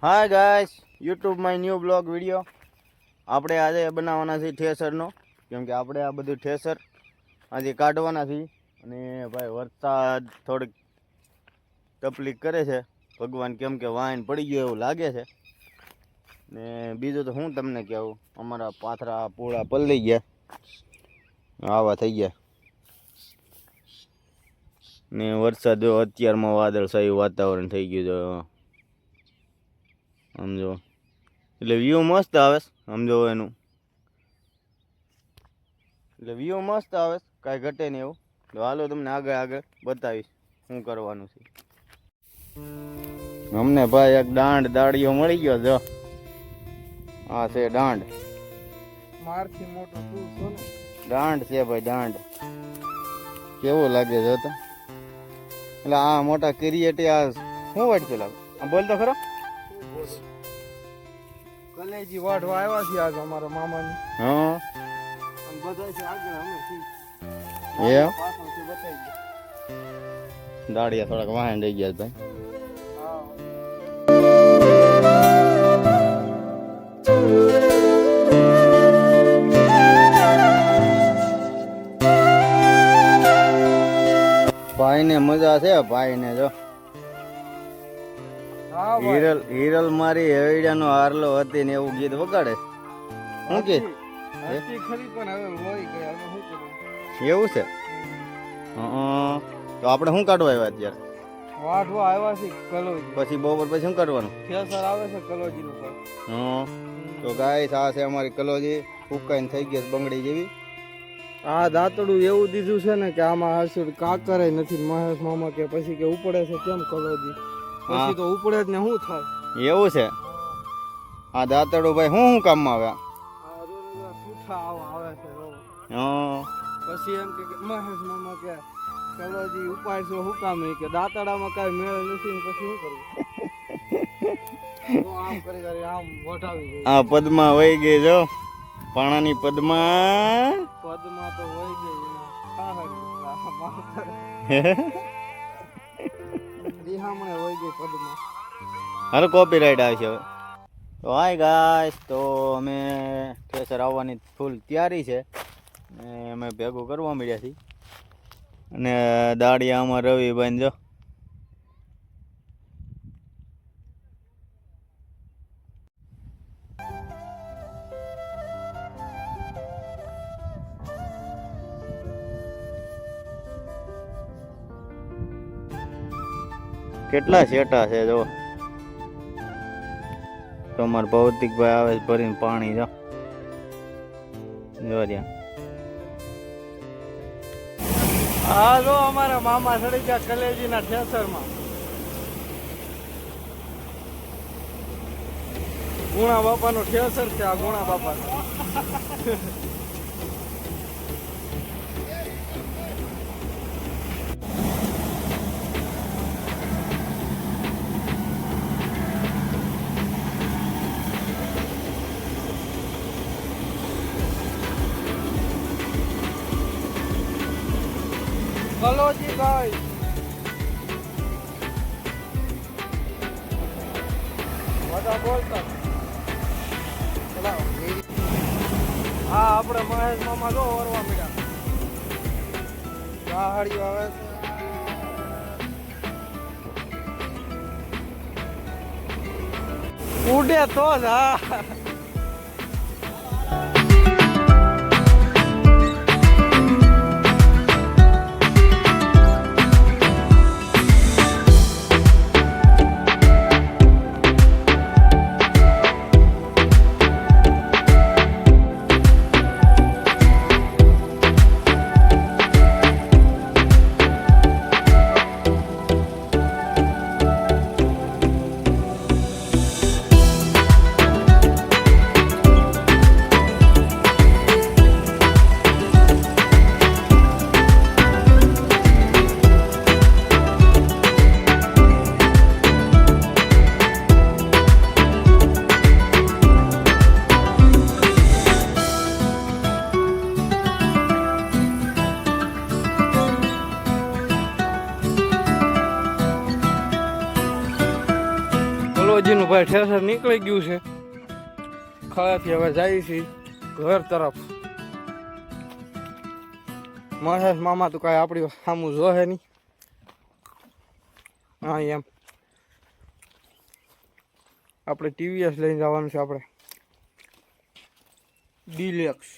Hi guys, YouTube my new blog video. આપણે આજે બનાવવાના છે ઠેસરનો, કેમ કે આપણે આ બધું ઠેસર આજે કાઢવાના છે. અને ભાઈ વરસાદ થોડીક તકલીફ કરે છે ભગવાન, કેમ કે વાઈન પડી ગયો એવું લાગે છે. ને બીજું તો હું તમને કહેવું, અમારા પાથરા પૂળા પલળી ગયા, આવા થઈ ગયા. ને વરસાદ અત્યારમાં વાદળછાયું વાતાવરણ થઈ ગયું છે, સમજો. એટલે વ્યૂ મસ્ત આવે, સમજો એનું. એટલે વ્યૂ મસ્ત આવે, કાંઈ ઘટે નહીં એવું. તો હાલો તમને આગળ આગળ બતાવીશ શું કરવાનું છે. અમને ભાઈ એક દાળીઓ મળી ગયો. જો આ છે દાંડ, મારથી મોટો તું છો ને. દાંડ છે ભાઈ, દાંડ કેવું લાગે છે તો. એટલે આ મોટા કિરિયેટી આ શું વાટતું લાગે? આ બોલ તો ખરો. કલેજી વાઢવા આવ્યા છે આજ અમારા મામાની. હા અને બધા છે આગળ, અમે છીએ એ પાછળથી બતાવી દે. દાળિયા થોડાક વાહન રહી ગયા ભાઈ. હા ભાઈ ને મજા છે, ભાઈ ને જો હા ભાઈ. હિરલ મારી હેવડિયાનો હારલો હતી ને એવું ગીત વગાડે. શું કે હતી ખરી પણ હવે વહી ગઈ. હવે શું કરું? એવું છે? તો આપણે શું કાઢવા આવ્યા અત્યારે? વાઢવા આવ્યા છે કલોજી. પછી બપોર પછી શું કાઢવાનું? ઠેસર આવે છે કલોજી નું પર. તો ગાઈસ આ છે અમારી કલોજી, ફૂકાઈને થઈ ગઈ છે બંગડી જેવી. આ દાંતડું એવું દીધું છે ને કે આમાં હાસુડ કાકરે નથી. મહેશ મામા કે પછી કે ઉપડે છે કેમ કલોજી? પછી તો ઉપડે જ ને શું થાય? એવું છે? આ દાંતડું ભાઈ શું કામમાં આવ્યા? આ રોજ પૂઠા આવે છે રોજ. હા પછી એમ કે મહેશ મામા કે કલોજી ઉપાડશો શું કામ નહીં? કે દાંતડામાં કાંઈ મેળ નથી ને પછી શું કરવું? તો આમ કરી કરી આમ વઢાવી ગઈ. આ પદમાં વહી ગઈ જો, પાણાની પદમાં. પદમાં તો વહી ગઈ દિહામણે વહી ગઈ પદમાં. હાલો કોપીરાઈટ આવશે હવે. તો હાય ગાઈસ, તો અમે ઠેસર આવવાની ફૂલ તૈયારી છે ને અમે ભેગું કરવા મળ્યા છીએ. અને દાળિયામાં રવિભાઈ જો કેટલા શેટા છે જો. તો અમારા ભૌતિકભાઈ આવે છે ભરીને પાણી જો ત્યાં. હા જો અમારા મામા ચડી ગયા કલેજીના ઠેસરમાં. ગુણા બાપાનું ઠેસર છે આ, ગુણા બાપાનું. કલોજી ભાઈ બધા બોલતા. હા આપણે મહેશ મામા જો ઓરવા મળ્યા. ગાહડીઓ આવે છે ઉડે તો જ. હા ભાઈ ઠેસર નીકળી ગયું છે ખળેથી. હવે જાય છે ઘર તરફ. મહેશ મામા તો કાંઈ આપણી સામું જોહે નહીં. હા એમ આપણે ટીવીએસ લઈને જવાનું છે આપણે ડિલેક્સ.